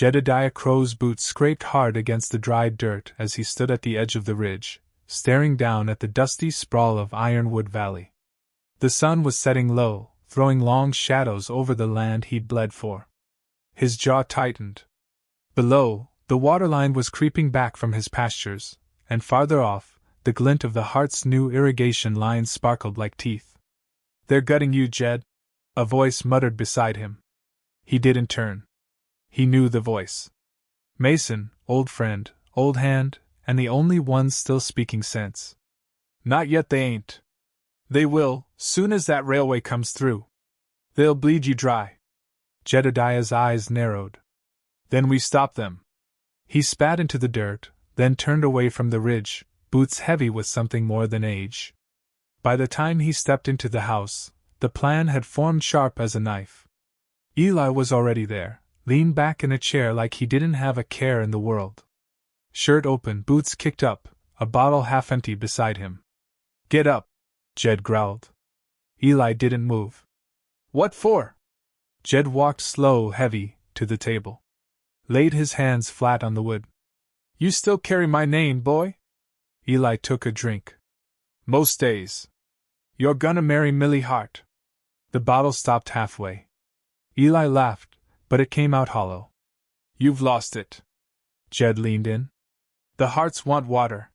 Jedediah Crow's boots scraped hard against the dry dirt as he stood at the edge of the ridge, staring down at the dusty sprawl of Ironwood Valley. The sun was setting low, throwing long shadows over the land he'd bled for. His jaw tightened. Below, the waterline was creeping back from his pastures, and farther off, the glint of the Hart's new irrigation line sparkled like teeth. "They're gutting you, Jed," a voice muttered beside him. He didn't turn. He knew the voice. Mason, old friend, old hand, and the only one still speaking sense. "Not yet, they ain't. They will, soon as that railway comes through. They'll bleed you dry." Jedediah's eyes narrowed. "Then we stop them." He spat into the dirt, then turned away from the ridge, boots heavy with something more than age. By the time he stepped into the house, the plan had formed sharp as a knife. Eli was already there, leaned back in a chair like he didn't have a care in the world. Shirt open, boots kicked up, a bottle half empty beside him. "Get up," Jed growled. Eli didn't move. "What for?" Jed walked slow, heavy, to the table. Laid his hands flat on the wood. "You still carry my name, boy?" Eli took a drink. "Most days." "You're gonna marry Millie Hart." The bottle stopped halfway. Eli laughed, but it came out hollow. "You've lost it." Jed leaned in. "The Harts want water.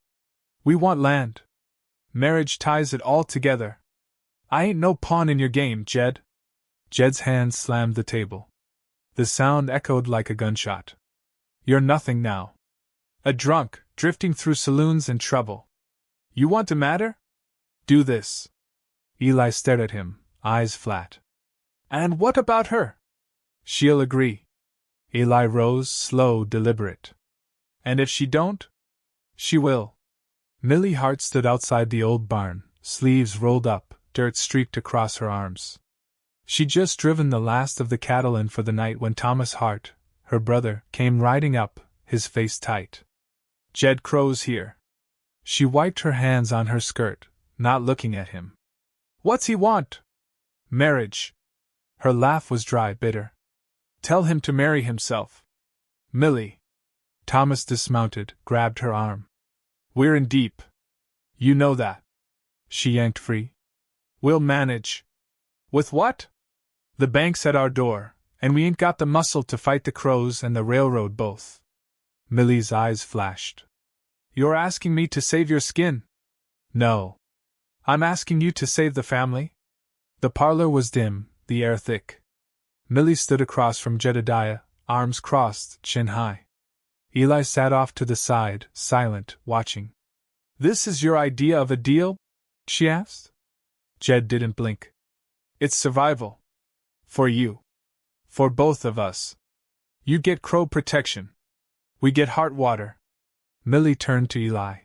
We want land. Marriage ties it all together. I ain't no pawn in your game, Jed." Jed's hand slammed the table. The sound echoed like a gunshot. "You're nothing now. A drunk, drifting through saloons and trouble. You want to matter? Do this." Eli stared at him, eyes flat. "And what about her?" "She'll agree." Eli rose, slow, deliberate. "And if she don't?" "She will." Millie Hart stood outside the old barn, sleeves rolled up, dirt streaked across her arms. She'd just driven the last of the cattle in for the night when Thomas Hart, her brother, came riding up, his face tight. "Jed Crow's here." She wiped her hands on her skirt, not looking at him. "What's he want?" "Marriage." Her laugh was dry, bitter. "Tell him to marry himself." "Millie." Thomas dismounted, grabbed her arm. "We're in deep. You know that." She yanked free. "We'll manage." "With what?" "The bank's at our door, and we ain't got the muscle to fight the Crows and the railroad both." Millie's eyes flashed. "You're asking me to save your skin?" "No. I'm asking you to save the family." The parlor was dim, the air thick. Millie stood across from Jedediah, arms crossed, chin high. Eli sat off to the side, silent, watching. "This is your idea of a deal?" she asked. Jed didn't blink. "It's survival. For you. For both of us. You get Crow protection. We get Hart water." Millie turned to Eli.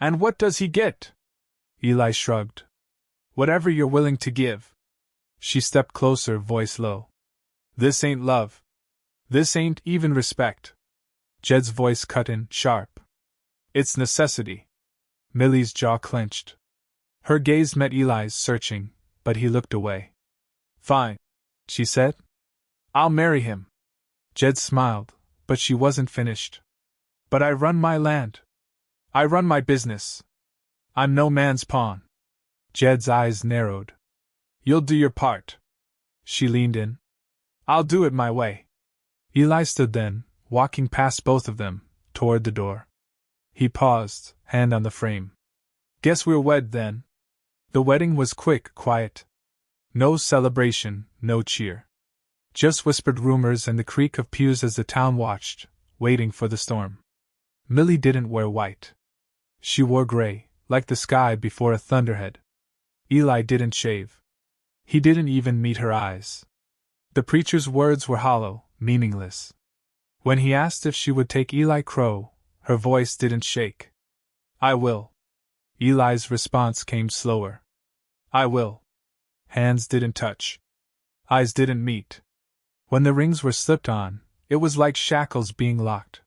"And what does he get?" Eli shrugged. "Whatever you're willing to give." She stepped closer, voice low. "This ain't love. This ain't even respect." Jed's voice cut in, sharp. "It's necessity." Millie's jaw clenched. Her gaze met Eli's, searching, but he looked away. "Fine," she said. "I'll marry him." Jed smiled, but she wasn't finished. "But I run my land. I run my business. I'm no man's pawn." Jed's eyes narrowed. "You'll do your part." She leaned in. "I'll do it my way." Eli stood then, walking past both of them, toward the door. He paused, hand on the frame. "Guess we're wed then." The wedding was quick, quiet. No celebration, no cheer. Just whispered rumors and the creak of pews as the town watched, waiting for the storm. Millie didn't wear white. She wore gray, like the sky before a thunderhead. Eli didn't shave. He didn't even meet her eyes. The preacher's words were hollow, meaningless. When he asked if she would take Eli Crow, her voice didn't shake. "I will." Eli's response came slower. "I will." Hands didn't touch. Eyes didn't meet. When the rings were slipped on, it was like shackles being locked.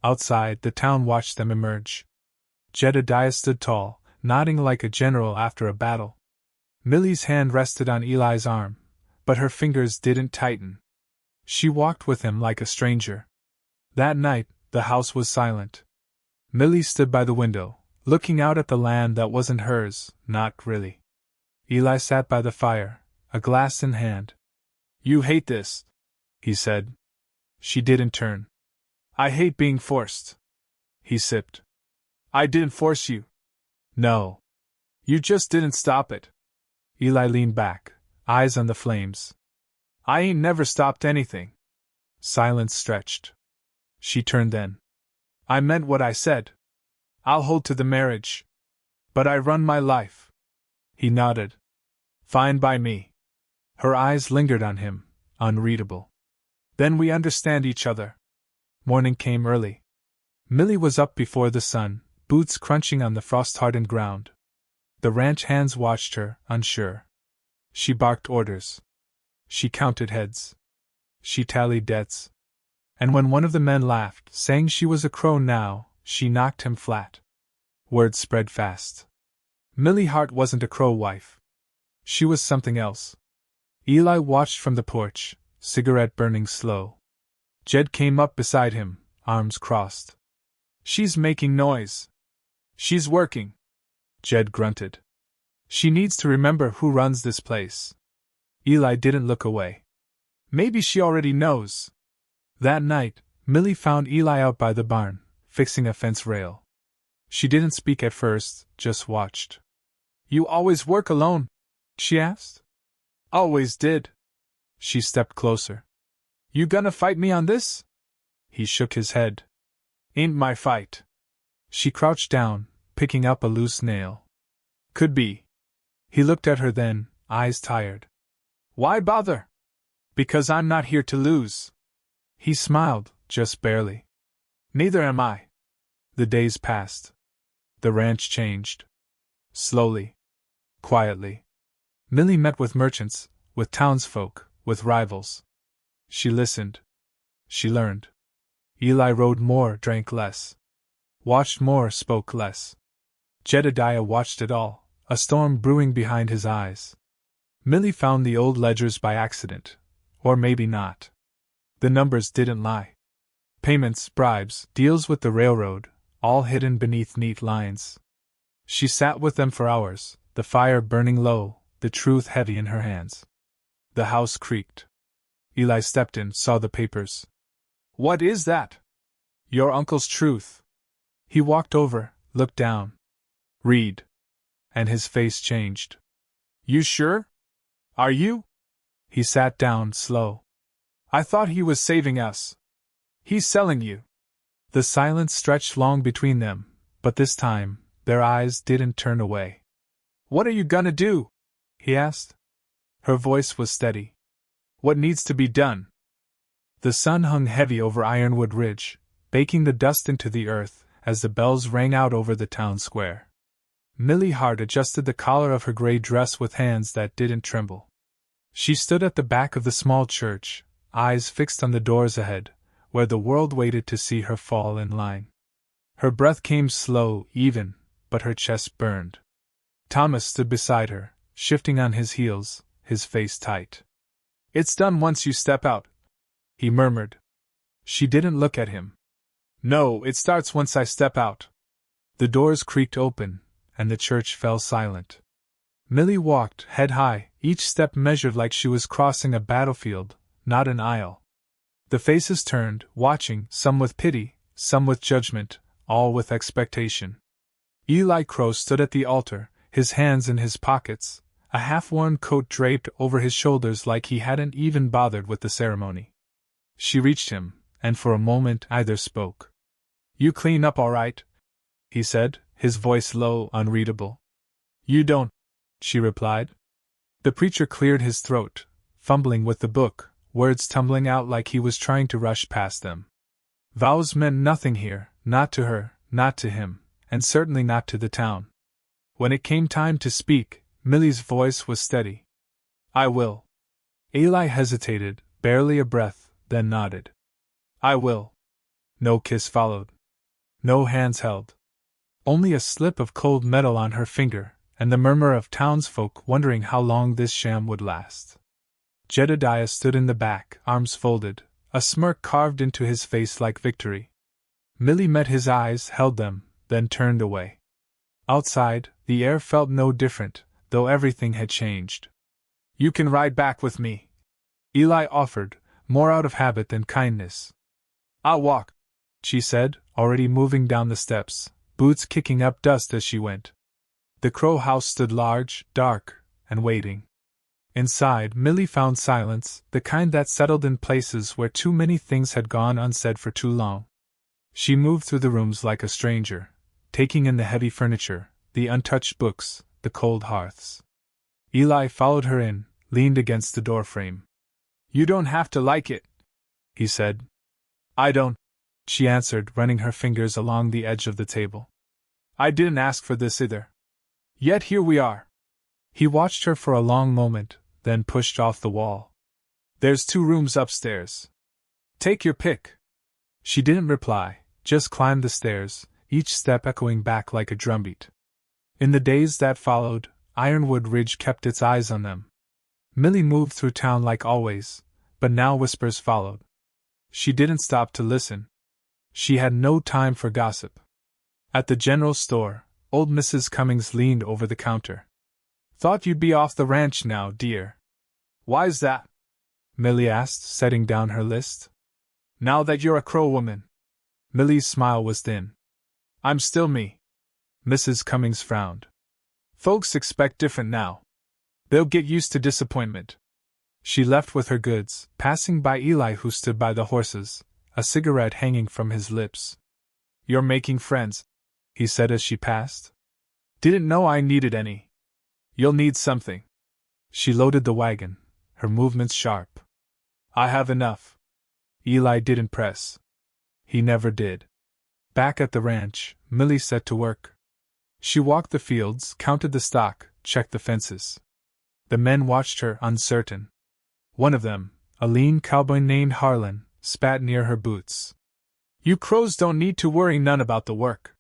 Outside, the town watched them emerge. Jedediah stood tall, nodding like a general after a battle. Millie's hand rested on Eli's arm, but her fingers didn't tighten. She walked with him like a stranger. That night, the house was silent. Millie stood by the window, looking out at the land that wasn't hers, not really. Eli sat by the fire, a glass in hand. "You hate this," he said. She didn't turn. "I hate being forced." He sipped. "I didn't force you." "No. You just didn't stop it." Eli leaned back, eyes on the flames. "I ain't never stopped anything." Silence stretched. She turned then. "I meant what I said. I'll hold to the marriage. But I run my life." He nodded. "Fine by me." Her eyes lingered on him, unreadable. "Then we understand each other." Morning came early. Millie was up before the sun, boots crunching on the frost-hardened ground. The ranch hands watched her, unsure. She barked orders. She counted heads. She tallied debts. And when one of the men laughed, saying she was a crow now, she knocked him flat. Word spread fast. Millie Hart wasn't a crow wife. She was something else. Eli watched from the porch, cigarette burning slow. Jed came up beside him, arms crossed. "She's making noise." "She's working," Jed grunted. "She needs to remember who runs this place." Eli didn't look away. "Maybe she already knows." That night, Millie found Eli out by the barn, fixing a fence rail. She didn't speak at first, just watched. "You always work alone?" she asked. "Always did." She stepped closer. "You gonna fight me on this?" He shook his head. "Ain't my fight." She crouched down, picking up a loose nail. "Could be." He looked at her then, eyes tired. "Why bother?" "Because I'm not here to lose." He smiled, just barely. "Neither am I." The days passed. The ranch changed. Slowly. Quietly. Millie met with merchants, with townsfolk, with rivals. She listened. She learned. Eli rode more, drank less. Watched more, spoke less. Jedediah watched it all, a storm brewing behind his eyes. Millie found the old ledgers by accident. Or maybe not. The numbers didn't lie. Payments, bribes, deals with the railroad, all hidden beneath neat lines. She sat with them for hours, the fire burning low, the truth heavy in her hands. The house creaked. Eli stepped in, saw the papers. "What is that?" "Your uncle's truth." He walked over, looked down. "Read." And his face changed. "You sure? Are you?" He sat down, slow. "I thought he was saving us." "He's selling you." The silence stretched long between them, but this time, their eyes didn't turn away. "What are you gonna do?" he asked. Her voice was steady. "What needs to be done?" The sun hung heavy over Ironwood Ridge, baking the dust into the earth as the bells rang out over the town square. Millie Hart adjusted the collar of her gray dress with hands that didn't tremble. She stood at the back of the small church, eyes fixed on the doors ahead, where the world waited to see her fall in line. Her breath came slow, even, but her chest burned. Thomas stood beside her, shifting on his heels, his face tight. "It's done once you step out," he murmured. She didn't look at him. "No, it starts once I step out." The doors creaked open, and the church fell silent. Millie walked, head high, each step measured like she was crossing a battlefield, not an aisle. The faces turned, watching, some with pity, some with judgment, all with expectation. Eli Crow stood at the altar, his hands in his pockets, a half-worn coat draped over his shoulders like he hadn't even bothered with the ceremony. She reached him, and for a moment either spoke. "You clean up all right?" he said, his voice low, unreadable. "You don't," she replied. The preacher cleared his throat, fumbling with the book, words tumbling out like he was trying to rush past them. Vows meant nothing here, not to her, not to him, and certainly not to the town. When it came time to speak, Millie's voice was steady. "I will." Eli hesitated, barely a breath, then nodded. "I will." No kiss followed. No hands held. Only a slip of cold metal on her finger, and the murmur of townsfolk wondering how long this sham would last. Jedediah stood in the back, arms folded, a smirk carved into his face like victory. Millie met his eyes, held them, then turned away. Outside, the air felt no different, though everything had changed. "You can ride back with me," Eli offered, more out of habit than kindness. "I'll walk," she said, already moving down the steps, boots kicking up dust as she went. The Crow house stood large, dark, and waiting. Inside, Millie found silence, the kind that settled in places where too many things had gone unsaid for too long. She moved through the rooms like a stranger, taking in the heavy furniture, the untouched books, the cold hearths. Eli followed her in, leaned against the doorframe. "You don't have to like it," he said. "I don't," she answered, running her fingers along the edge of the table. "I didn't ask for this either. Yet here we are." He watched her for a long moment, then pushed off the wall. "There's 2 rooms upstairs. Take your pick." She didn't reply, just climbed the stairs, each step echoing back like a drumbeat. In the days that followed, Ironwood Ridge kept its eyes on them. Millie moved through town like always, but now whispers followed. She didn't stop to listen. She had no time for gossip. At the general store, old Mrs. Cummings leaned over the counter. "Thought you'd be off the ranch now, dear." "Why's that?" Millie asked, setting down her list. "Now that you're a Crow woman." Millie's smile was thin. "I'm still me." Mrs. Cummings frowned. "Folks expect different now. They'll get used to disappointment." She left with her goods, passing by Eli, who stood by the horses, a cigarette hanging from his lips. "You're making friends," he said as she passed. "Didn't know I needed any. You'll need something." She loaded the wagon, her movements sharp. "I have enough." Eli didn't press. He never did. Back at the ranch, Millie set to work. She walked the fields, counted the stock, checked the fences. The men watched her, uncertain. One of them, a lean cowboy named Harlan, spat near her boots. "You Crows don't need to worry none about the work."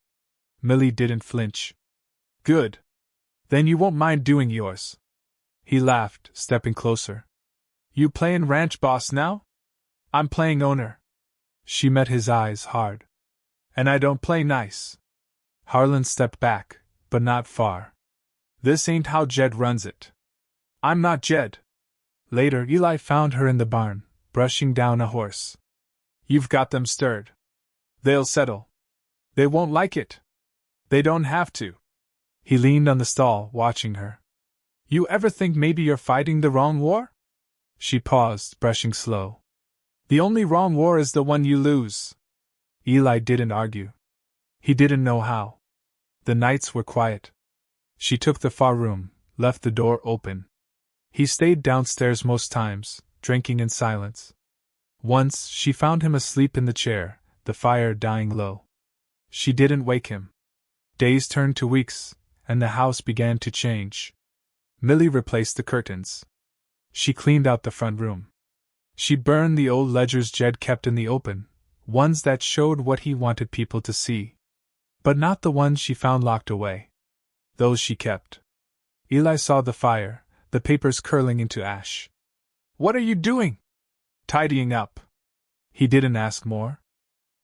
Millie didn't flinch. "Good. Then you won't mind doing yours." He laughed, stepping closer. "You playin' ranch boss now?" "I'm playing owner." She met his eyes hard. "And I don't play nice." Harlan stepped back, but not far. "This ain't how Jed runs it." "I'm not Jed." Later, Eli found her in the barn, brushing down a horse. "You've got them stirred. They'll settle." "They won't like it." "They don't have to." He leaned on the stall, watching her. "You ever think maybe you're fighting the wrong war?" She paused, brushing slow. "The only wrong war is the one you lose." Eli didn't argue. He didn't know how. The nights were quiet. She took the far room, left the door open. He stayed downstairs most times, drinking in silence. Once, she found him asleep in the chair, the fire dying low. She didn't wake him. Days turned to weeks, and the house began to change. Millie replaced the curtains. She cleaned out the front room. She burned the old ledgers Jed kept in the open, ones that showed what he wanted people to see. But not the ones she found locked away. Those she kept. Eli saw the fire, the papers curling into ash. "What are you doing?" "Tidying up." He didn't ask more.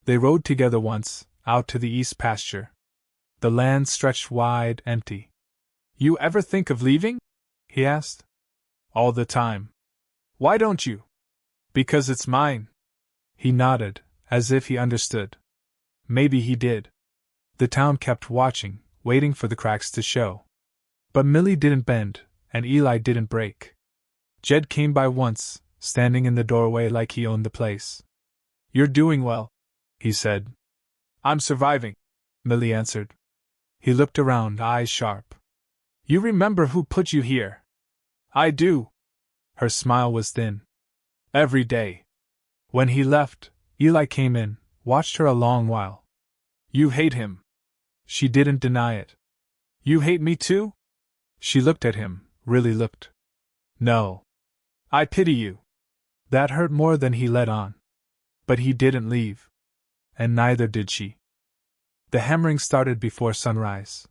They rode together once, out to the east pasture. The land stretched wide, empty. "You ever think of leaving?" he asked. "All the time." "Why don't you?" "Because it's mine." He nodded, as if he understood. Maybe he did. The town kept watching, waiting for the cracks to show. But Millie didn't bend, and Eli didn't break. Jed came by once, standing in the doorway like he owned the place. "You're doing well," he said. "I'm surviving," Millie answered. He looked around, eyes sharp. "You remember who put you here?" "I do." Her smile was thin. "Every day." When he left, Eli came in, watched her a long while. "You hate him." She didn't deny it. "You hate me too?" She looked at him, really looked. "No. I pity you." That hurt more than he let on. But he didn't leave. And neither did she. The hammering started before sunrise.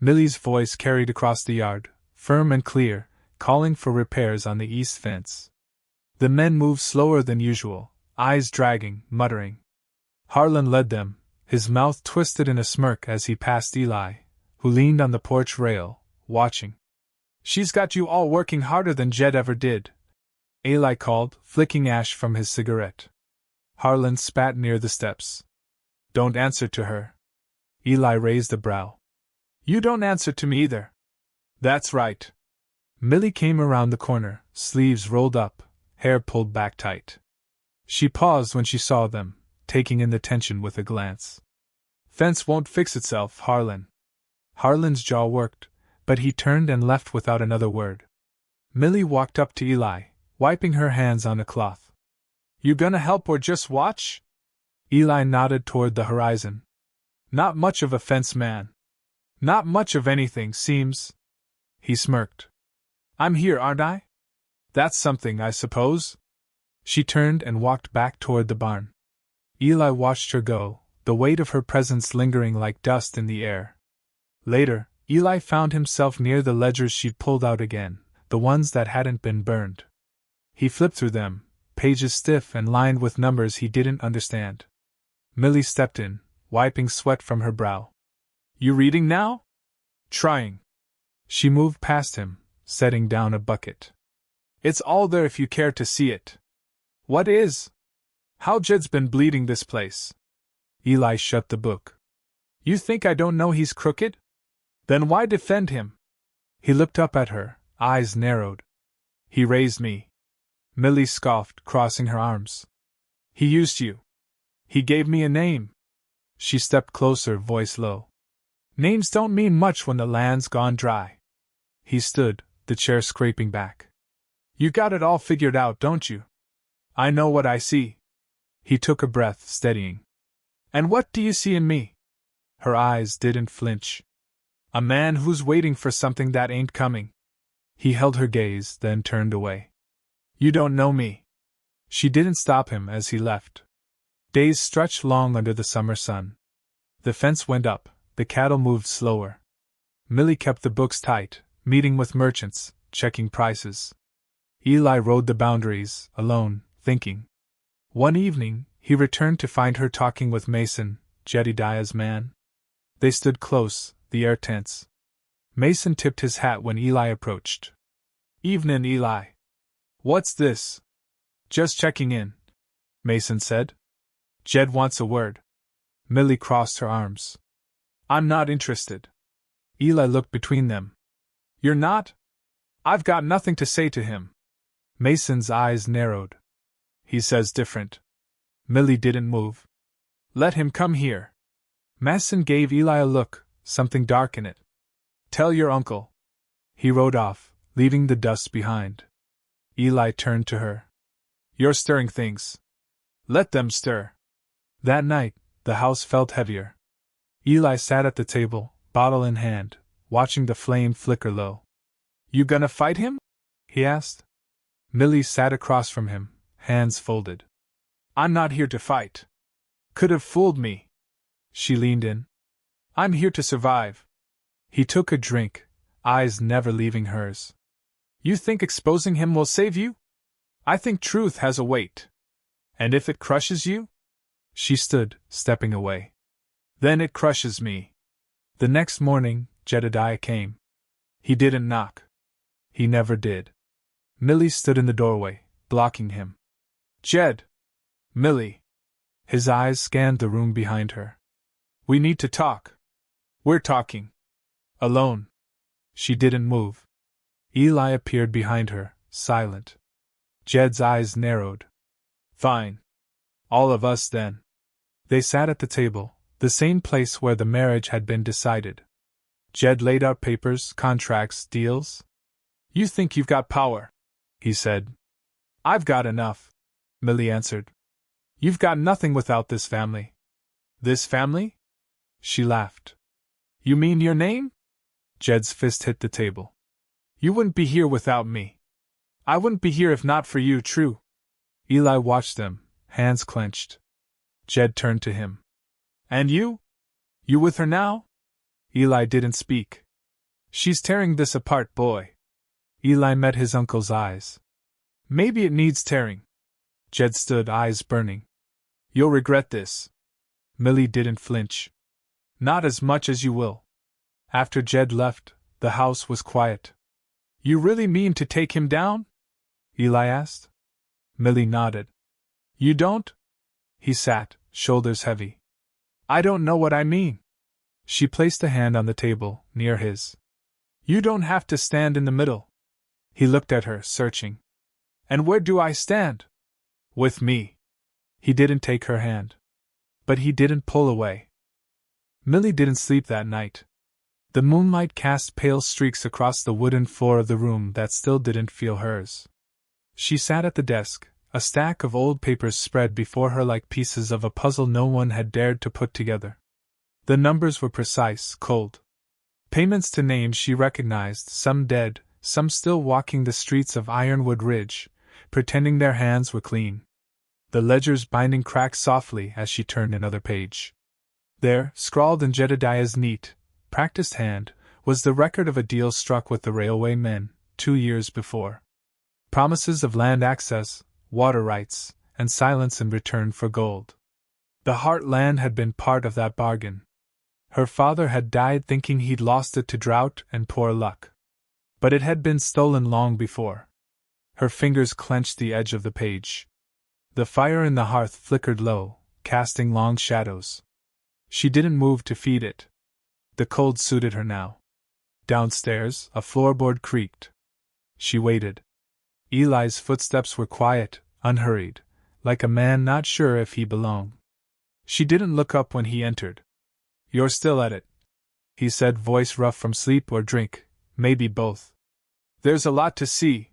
Millie's voice carried across the yard, firm and clear, calling for repairs on the east fence. The men moved slower than usual, eyes dragging, muttering. Harlan led them, his mouth twisted in a smirk as he passed Eli, who leaned on the porch rail, watching. "She's got you all working harder than Jed ever did," Eli called, flicking ash from his cigarette. Harlan spat near the steps. "Don't answer to her." Eli raised a brow. "You don't answer to me either." "That's right." Millie came around the corner, sleeves rolled up, hair pulled back tight. She paused when she saw them, taking in the tension with a glance. "Fence won't fix itself, Harlan." Harlan's jaw worked, but he turned and left without another word. Millie walked up to Eli, wiping her hands on a cloth. "You gonna help or just watch?" Eli nodded toward the horizon. "Not much of a fence man. Not much of anything, seems." He smirked. "I'm here, aren't I? That's something, I suppose." She turned and walked back toward the barn. Eli watched her go, the weight of her presence lingering like dust in the air. Later, Eli found himself near the ledgers she'd pulled out again, the ones that hadn't been burned. He flipped through them, pages stiff and lined with numbers he didn't understand. Millie stepped in, wiping sweat from her brow. "You reading now?" "Trying." She moved past him, setting down a bucket. "It's all there if you care to see it." "What is?" "How Jed's been bleeding this place." Eli shut the book. "You think I don't know he's crooked? Then why defend him?" He looked up at her, eyes narrowed. "He raised me." Millie scoffed, crossing her arms. "He used you. He gave me a name." She stepped closer, voice low. "Names don't mean much when the land's gone dry." He stood, the chair scraping back. "You got it all figured out, don't you?" "I know what I see." He took a breath, steadying. "And what do you see in me?" Her eyes didn't flinch. "A man who's waiting for something that ain't coming." He held her gaze, then turned away. "You don't know me." She didn't stop him as he left. Days stretched long under the summer sun. The fence went up, the cattle moved slower. Millie kept the books tight, meeting with merchants, checking prices. Eli rode the boundaries, alone, thinking. One evening, he returned to find her talking with Mason, Jedediah's man. They stood close, the air tense. Mason tipped his hat when Eli approached. "Evenin', Eli." "What's this?" "Just checking in," Mason said. "Jed wants a word." Millie crossed her arms. "I'm not interested." Eli looked between them. "You're not?" "I've got nothing to say to him." Mason's eyes narrowed. "He says different." Millie didn't move. "Let him come here." Mason gave Eli a look, something dark in it. "Tell your uncle." He rode off, leaving the dust behind. Eli turned to her. "You're stirring things. Let them stir." That night, the house felt heavier. Eli sat at the table, bottle in hand, watching the flame flicker low. "You gonna fight him?" he asked. Millie sat across from him, hands folded. "I'm not here to fight. Could have fooled me." She leaned in. "I'm here to survive." He took a drink, eyes never leaving hers. "You think exposing him will save you?" "I think truth has a weight." "And if it crushes you?" She stood, stepping away. "Then it crushes me." The next morning, Jedediah came. He didn't knock. He never did. Millie stood in the doorway, blocking him. "Jed!" "Millie!" His eyes scanned the room behind her. "We need to talk." "We're talking." "Alone." She didn't move. Eli appeared behind her, silent. Jed's eyes narrowed. "Fine. All of us, then." They sat at the table, the same place where the marriage had been decided. Jed laid out papers, contracts, deals. "You think you've got power," he said. "I've got enough," Millie answered. "You've got nothing without this family." "This family?" She laughed. "You mean your name?" Jed's fist hit the table. "You wouldn't be here without me. I wouldn't be here if not for you, true." Eli watched them, hands clenched. Jed turned to him. "And you? You with her now?" Eli didn't speak. "She's tearing this apart, boy." Eli met his uncle's eyes. "Maybe it needs tearing." Jed stood, eyes burning. You'll regret this. Millie didn't flinch. Not as much as you will. After Jed left, the house was quiet. You really mean to take him down? Eli asked. Millie nodded. You don't? He sat, shoulders heavy. I don't know what I mean. She placed a hand on the table, near his. You don't have to stand in the middle. He looked at her, searching. And where do I stand? With me. He didn't take her hand. But he didn't pull away. Millie didn't sleep that night. The moonlight cast pale streaks across the wooden floor of the room that still didn't feel hers. She sat at the desk, a stack of old papers spread before her like pieces of a puzzle no one had dared to put together. The numbers were precise, cold. Payments to names she recognized, some dead, some still walking the streets of Ironwood Ridge, pretending their hands were clean. The ledger's binding cracked softly as she turned another page. There, scrawled in Jedediah's neat, practiced hand, was the record of a deal struck with the railway men, 2 years before. Promises of land access, water rights, and silence in return for gold. The Heartland had been part of that bargain. Her father had died thinking he'd lost it to drought and poor luck. But it had been stolen long before. Her fingers clenched the edge of the page. The fire in the hearth flickered low, casting long shadows. She didn't move to feed it. The cold suited her now. Downstairs, a floorboard creaked. She waited. Eli's footsteps were quiet, unhurried, like a man not sure if he belonged. She didn't look up when he entered. You're still at it, he said, voice rough from sleep or drink, maybe both. There's a lot to see,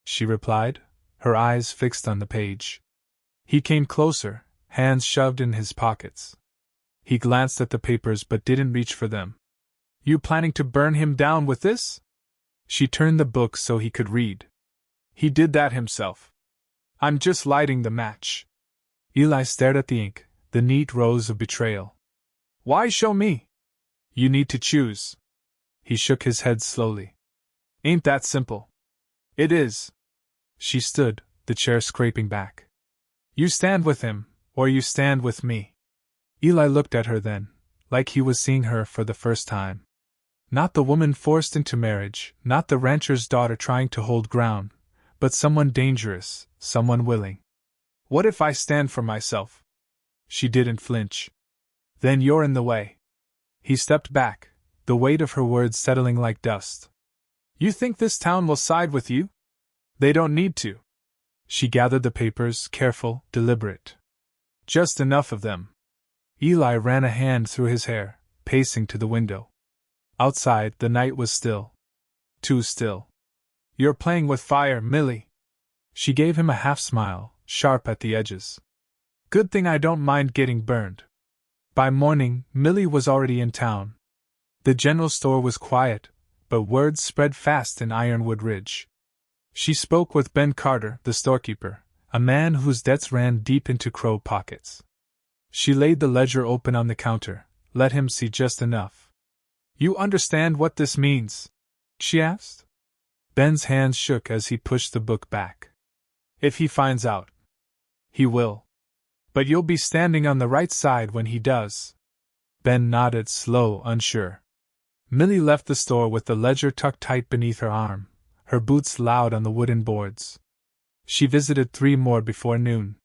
she replied, her eyes fixed on the page. He came closer, hands shoved in his pockets. He glanced at the papers but didn't reach for them. You planning to burn him down with this? She turned the book so he could read. He did that himself. I'm just lighting the match. Eli stared at the ink, the neat rows of betrayal. Why show me? You need to choose. He shook his head slowly. Ain't that simple? It is. She stood, the chair scraping back. You stand with him, or you stand with me. Eli looked at her then, like he was seeing her for the first time. Not the woman forced into marriage, not the rancher's daughter trying to hold ground, but someone dangerous, someone willing. What if I stand for myself? She didn't flinch. Then you're in the way. He stepped back, the weight of her words settling like dust. You think this town will side with you? They don't need to. She gathered the papers, careful, deliberate. Just enough of them. Eli ran a hand through his hair, pacing to the window. Outside, the night was still. Too still. You're playing with fire, Millie. She gave him a half-smile, sharp at the edges. Good thing I don't mind getting burned. By morning, Millie was already in town. The general store was quiet, but word spread fast in Ironwood Ridge. She spoke with Ben Carter, the storekeeper, a man whose debts ran deep into Crow pockets. She laid the ledger open on the counter, let him see just enough. You understand what this means? She asked. Ben's hands shook as he pushed the book back. If he finds out. He will. But you'll be standing on the right side when he does. Ben nodded, slow, unsure. Millie left the store with the ledger tucked tight beneath her arm, her boots loud on the wooden boards. She visited 3 more before noon.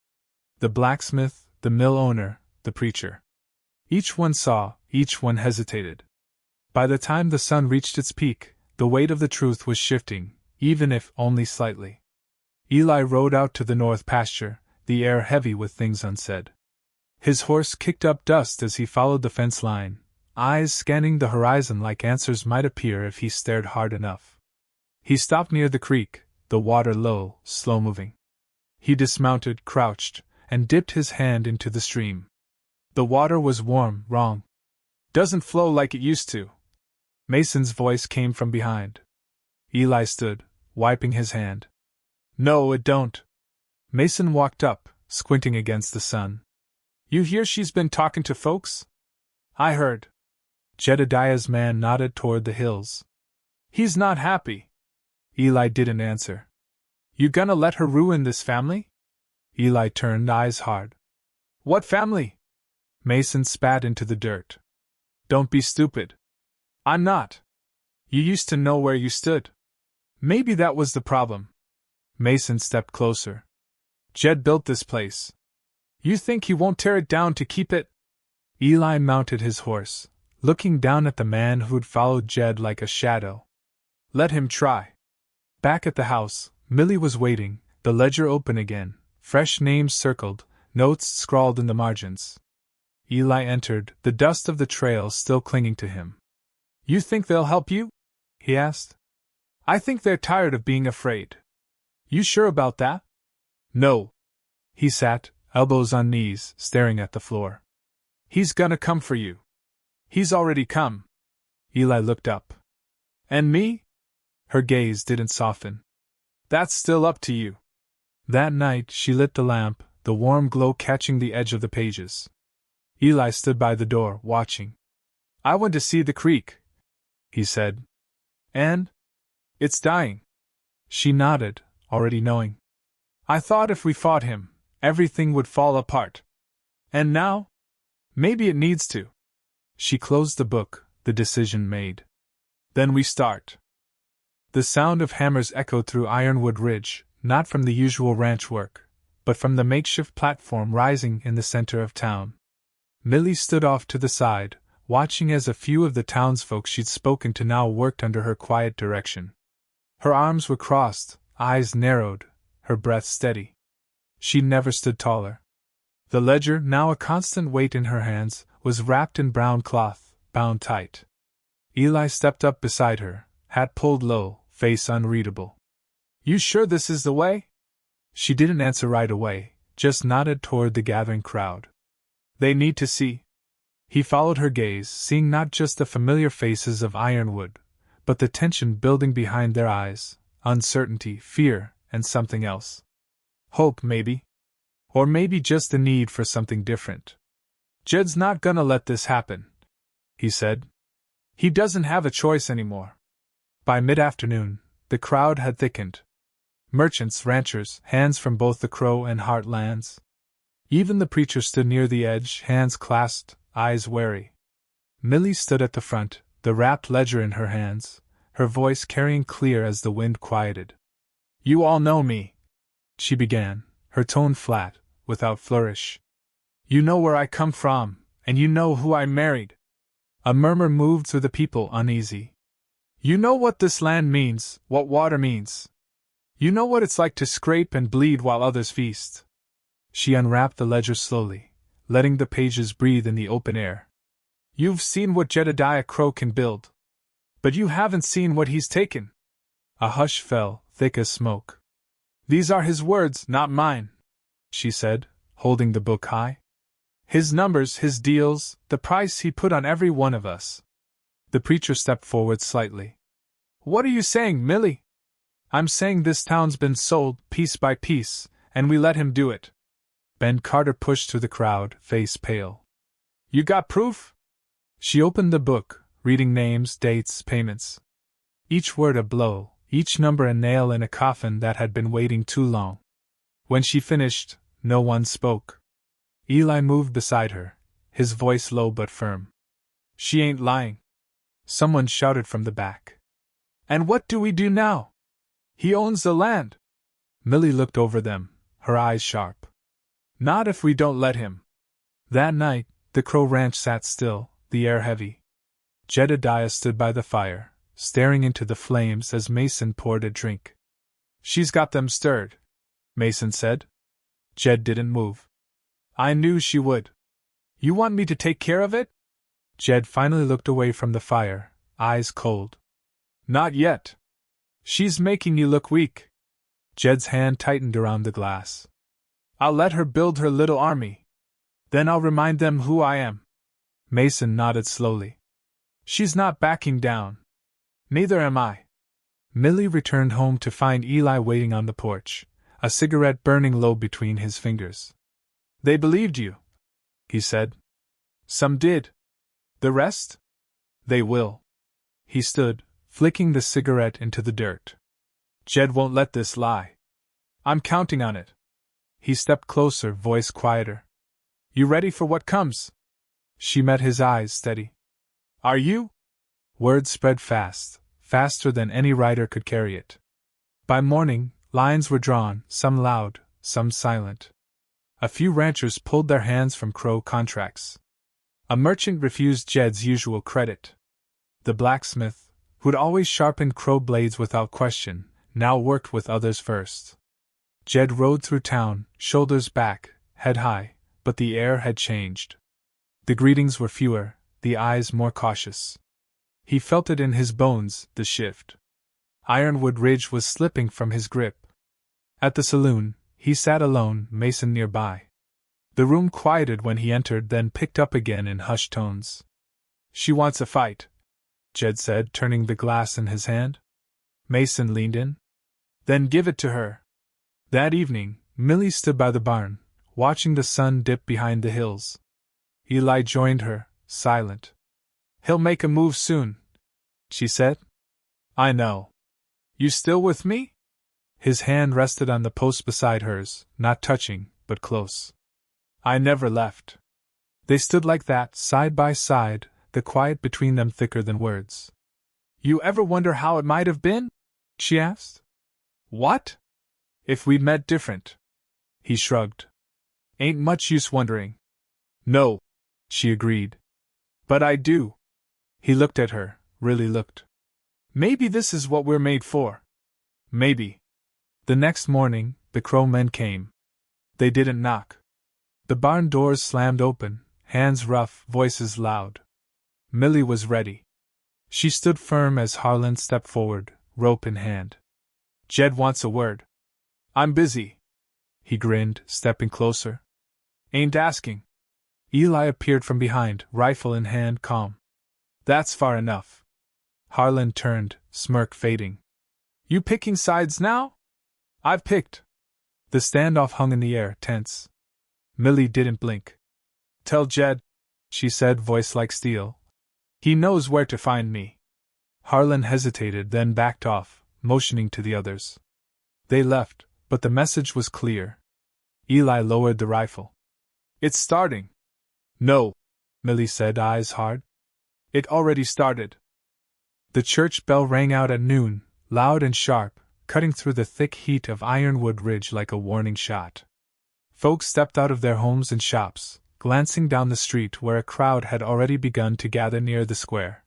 The blacksmith, the mill owner, the preacher. Each one saw, each one hesitated. By the time the sun reached its peak, the weight of the truth was shifting, even if only slightly. Eli rode out to the north pasture, the air heavy with things unsaid. His horse kicked up dust as he followed the fence line, eyes scanning the horizon like answers might appear if he stared hard enough. He stopped near the creek, the water low, slow-moving. He dismounted, crouched, and dipped his hand into the stream. The water was warm, wrong. Doesn't flow like it used to. Mason's voice came from behind. Eli stood, wiping his hand. No, it don't. Mason walked up, squinting against the sun. You hear she's been talking to folks? I heard. Jedediah's man nodded toward the hills. He's not happy. Eli didn't answer. You gonna let her ruin this family? Eli turned eyes hard. What family? Mason spat into the dirt. Don't be stupid. I'm not. You used to know where you stood. Maybe that was the problem. Mason stepped closer. Jed built this place. You think he won't tear it down to keep it? Eli mounted his horse, looking down at the man who'd followed Jed like a shadow. Let him try. Back at the house, Millie was waiting, the ledger open again, fresh names circled, notes scrawled in the margins. Eli entered, the dust of the trail still clinging to him. You think they'll help you? He asked. I think they're tired of being afraid. You sure about that? No. He sat, elbows on knees, staring at the floor. He's gonna come for you. He's already come. Eli looked up. And me? Her gaze didn't soften. That's still up to you. That night she lit the lamp, the warm glow catching the edge of the pages. Eli stood by the door, watching. I went to see the creek, he said. And? It's dying. She nodded, already knowing. I thought if we fought him, everything would fall apart. And now? Maybe it needs to. She closed the book, the decision made. Then we start. The sound of hammers echoed through Ironwood Ridge, not from the usual ranch work, but from the makeshift platform rising in the center of town. Millie stood off to the side, watching as a few of the townsfolk she'd spoken to now worked under her quiet direction. Her arms were crossed, eyes narrowed, her breath steady. She never stood taller. The ledger, now a constant weight in her hands, was wrapped in brown cloth, bound tight. Eli stepped up beside her, hat pulled low, face unreadable. You sure this is the way? She didn't answer right away, just nodded toward the gathering crowd. They need to see. He followed her gaze, seeing not just the familiar faces of Ironwood, but the tension building behind their eyes, uncertainty, fear, and something else. Hope, maybe. Or maybe just the need for something different. Jed's not gonna let this happen, he said. He doesn't have a choice anymore. By mid-afternoon, the crowd had thickened. Merchants, ranchers, hands from both the Crow and Hart lands. Even the preacher stood near the edge, hands clasped, eyes wary. Millie stood at the front, the wrapped ledger in her hands, her voice carrying clear as the wind quieted. You all know me, she began, her tone flat, without flourish. You know where I come from, and you know who I married. A murmur moved through the people, uneasy. You know what this land means, what water means. You know what it's like to scrape and bleed while others feast. She unwrapped the ledger slowly, letting the pages breathe in the open air. You've seen what Jedediah Crow can build. But you haven't seen what he's taken. A hush fell, thick as smoke. These are his words, not mine, she said, holding the book high. His numbers, his deals, the price he put on every one of us. The preacher stepped forward slightly. What are you saying, Millie? I'm saying this town's been sold, piece by piece, and we let him do it. Ben Carter pushed through the crowd, face pale. You got proof? She opened the book, reading names, dates, payments. Each word a blow, each number a nail in a coffin that had been waiting too long. When she finished, no one spoke. Eli moved beside her, his voice low but firm. She ain't lying. Someone shouted from the back. And what do we do now? He owns the land. Millie looked over them, her eyes sharp. Not if we don't let him. That night, the Crow Ranch sat still, the air heavy. Jedediah stood by the fire, staring into the flames as Mason poured a drink. She's got them stirred, Mason said. Jed didn't move. I knew she would. You want me to take care of it? Jed finally looked away from the fire, eyes cold. Not yet. She's making you look weak. Jed's hand tightened around the glass. I'll let her build her little army. Then I'll remind them who I am. Mason nodded slowly. She's not backing down. Neither am I. Millie returned home to find Eli waiting on the porch, a cigarette burning low between his fingers. They believed you, he said. Some did. The rest? They will. He stood, flicking the cigarette into the dirt. Jed won't let this lie. I'm counting on it. He stepped closer, voice quieter. You ready for what comes? She met his eyes steady. Are you? Word spread fast, faster than any writer could carry it. By morning, lines were drawn, some loud, some silent. A few ranchers pulled their hands from crow contracts. A merchant refused Jed's usual credit. The blacksmith, who'd always sharpened crow blades without question, now worked with others first. Jed rode through town, shoulders back, head high, but the air had changed. The greetings were fewer, the eyes more cautious. He felt it in his bones, the shift. Ironwood Ridge was slipping from his grip. At the saloon, he sat alone, Mason nearby. The room quieted when he entered, then picked up again in hushed tones. She wants a fight, Jed said, turning the glass in his hand. Mason leaned in. Then give it to her. That evening, Millie stood by the barn, watching the sun dip behind the hills. Eli joined her, silent. He'll make a move soon, she said. I know. You still with me? His hand rested on the post beside hers, not touching, but close. I never left. They stood like that, side by side, the quiet between them thicker than words. You ever wonder how it might have been? She asked. What? If we'd met different. He shrugged. Ain't much use wondering. No, she agreed. But I do. He looked at her, really looked. Maybe this is what we're made for. Maybe. The next morning, the Crow men came. They didn't knock. The barn doors slammed open, hands rough, voices loud. Millie was ready. She stood firm as Harlan stepped forward, rope in hand. Jed wants a word. I'm busy. He grinned, stepping closer. Ain't asking. Eli appeared from behind, rifle in hand, calm. That's far enough. Harlan turned, smirk fading. You picking sides now? I've picked. The standoff hung in the air, tense. Millie didn't blink. Tell Jed, she said, voice like steel. He knows where to find me. Harlan hesitated, then backed off, motioning to the others. They left, but the message was clear. Eli lowered the rifle. It's starting. No, Millie said, eyes hard. It already started. The church bell rang out at noon, loud and sharp, cutting through the thick heat of Ironwood Ridge like a warning shot. Folks stepped out of their homes and shops, glancing down the street where a crowd had already begun to gather near the square.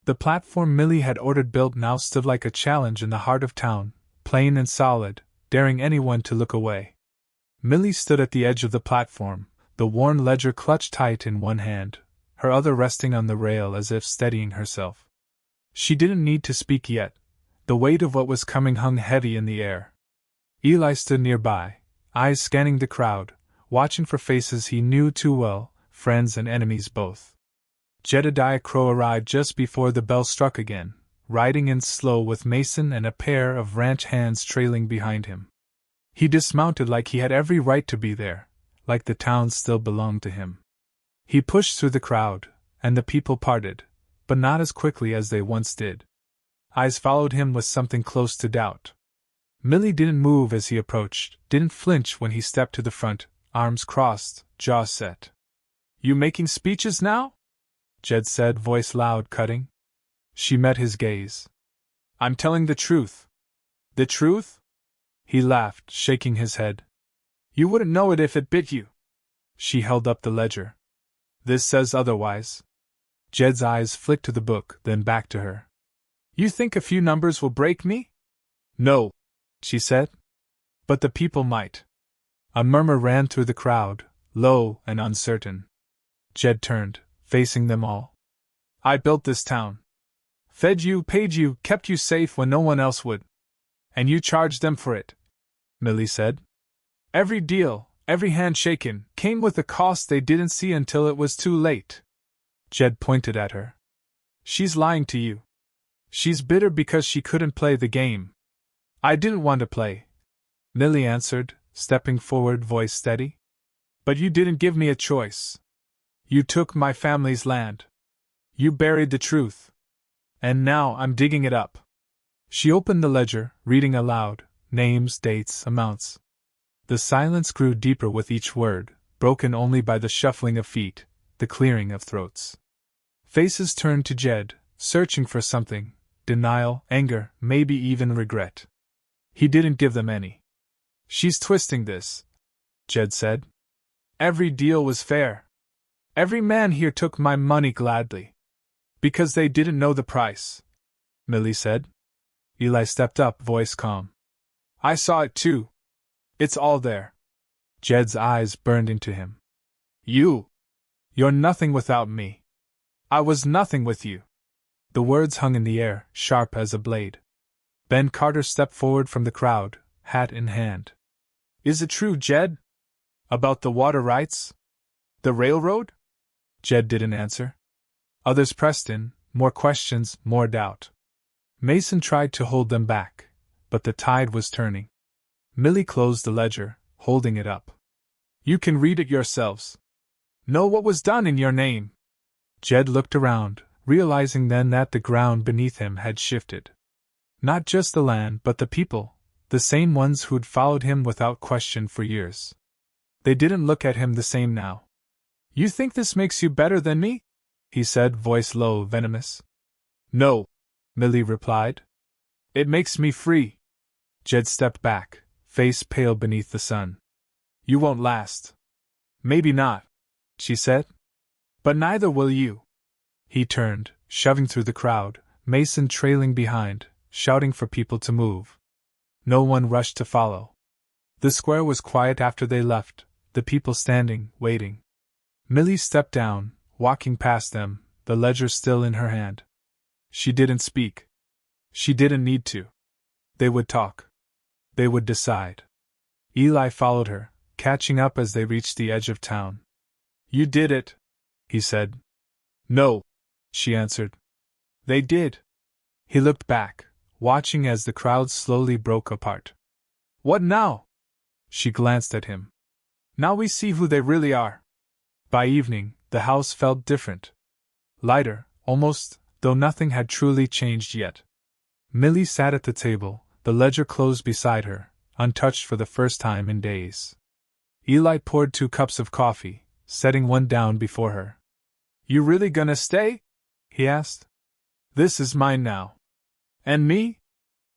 The platform Millie had ordered built now stood like a challenge in the heart of town, plain and solid, daring anyone to look away. Millie stood at the edge of the platform, the worn ledger clutched tight in one hand, her other resting on the rail as if steadying herself. She didn't need to speak yet. The weight of what was coming hung heavy in the air. Eli stood nearby, eyes scanning the crowd, watching for faces he knew too well, friends and enemies both. Jedediah Crow arrived just before the bell struck again, riding in slow with Mason and a pair of ranch hands trailing behind him. He dismounted like he had every right to be there, like the town still belonged to him. He pushed through the crowd, and the people parted, but not as quickly as they once did. Eyes followed him with something close to doubt. Millie didn't move as he approached, didn't flinch when he stepped to the front, arms crossed, jaw set. You making speeches now? Jed said, voice loud, cutting. She met his gaze. I'm telling the truth. The truth? He laughed, shaking his head. You wouldn't know it if it bit you. She held up the ledger. This says otherwise. Jed's eyes flicked to the book, then back to her. You think a few numbers will break me? No, she said. But the people might. A murmur ran through the crowd, low and uncertain. Jed turned, facing them all. I built this town. Fed you, paid you, kept you safe when no one else would. And you charged them for it, Millie said. Every deal, every hand shaken, came with a cost they didn't see until it was too late. Jed pointed at her. She's lying to you. She's bitter because she couldn't play the game. I didn't want to play, Millie answered, stepping forward, voice steady. But you didn't give me a choice. You took my family's land. You buried the truth. And now I'm digging it up. She opened the ledger, reading aloud, names, dates, amounts. The silence grew deeper with each word, broken only by the shuffling of feet, the clearing of throats. Faces turned to Jed, searching for something: denial, anger, maybe even regret. He didn't give them any. "She's twisting this," Jed said. "Every deal was fair. Every man here took my money gladly. Because they didn't know the price," Millie said. Eli stepped up, voice calm. "I saw it too. It's all there." Jed's eyes burned into him. You're nothing without me. I was nothing with you." The words hung in the air, sharp as a blade. Ben Carter stepped forward from the crowd, hat in hand. "Is it true, Jed? About the water rights? The railroad?" Jed didn't answer. Others pressed in, more questions, more doubt. Mason tried to hold them back, but the tide was turning. Millie closed the ledger, holding it up. "You can read it yourselves. Know what was done in your name." Jed looked around, realizing then that the ground beneath him had shifted. Not just the land, but the people, the same ones who'd followed him without question for years. They didn't look at him the same now. "You think this makes you better than me?" he said, voice low, venomous. "No," Millie replied. "It makes me free." Jed stepped back, face pale beneath the sun. "You won't last." "Maybe not," she said. "But neither will you." He turned, shoving through the crowd, Mason trailing behind, shouting for people to move. No one rushed to follow. The square was quiet after they left, the people standing, waiting. Millie stepped down, walking past them, the ledger still in her hand. She didn't speak. She didn't need to. They would talk. They would decide. Eli followed her, catching up as they reached the edge of town. "You did it," he said. "No," she answered. "They did." He looked back, watching as the crowd slowly broke apart. "What now?" She glanced at him. "Now we see who they really are." By evening, the house felt different. Lighter, almost, though nothing had truly changed yet. Millie sat at the table, the ledger closed beside her, untouched for the first time in days. Eli poured 2 cups of coffee, setting one down before her. "You really gonna stay?" he asked. "This is mine now." "And me?"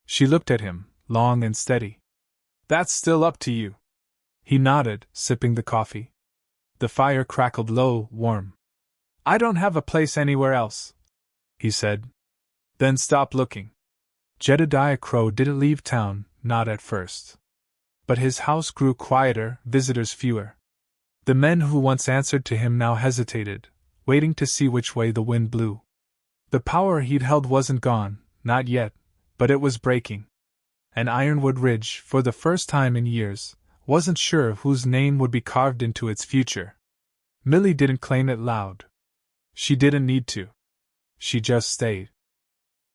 She looked at him, long and steady. "That's still up to you." He nodded, sipping the coffee. The fire crackled low, warm. "I don't have a place anywhere else," he said. "Then stop looking." Jedediah Crow didn't leave town, not at first. But his house grew quieter, visitors fewer. The men who once answered to him now hesitated, waiting to see which way the wind blew. The power he'd held wasn't gone, not yet, but it was breaking. And Ironwood Ridge, for the first time in years, wasn't sure whose name would be carved into its future. Millie didn't claim it loud. She didn't need to. She just stayed.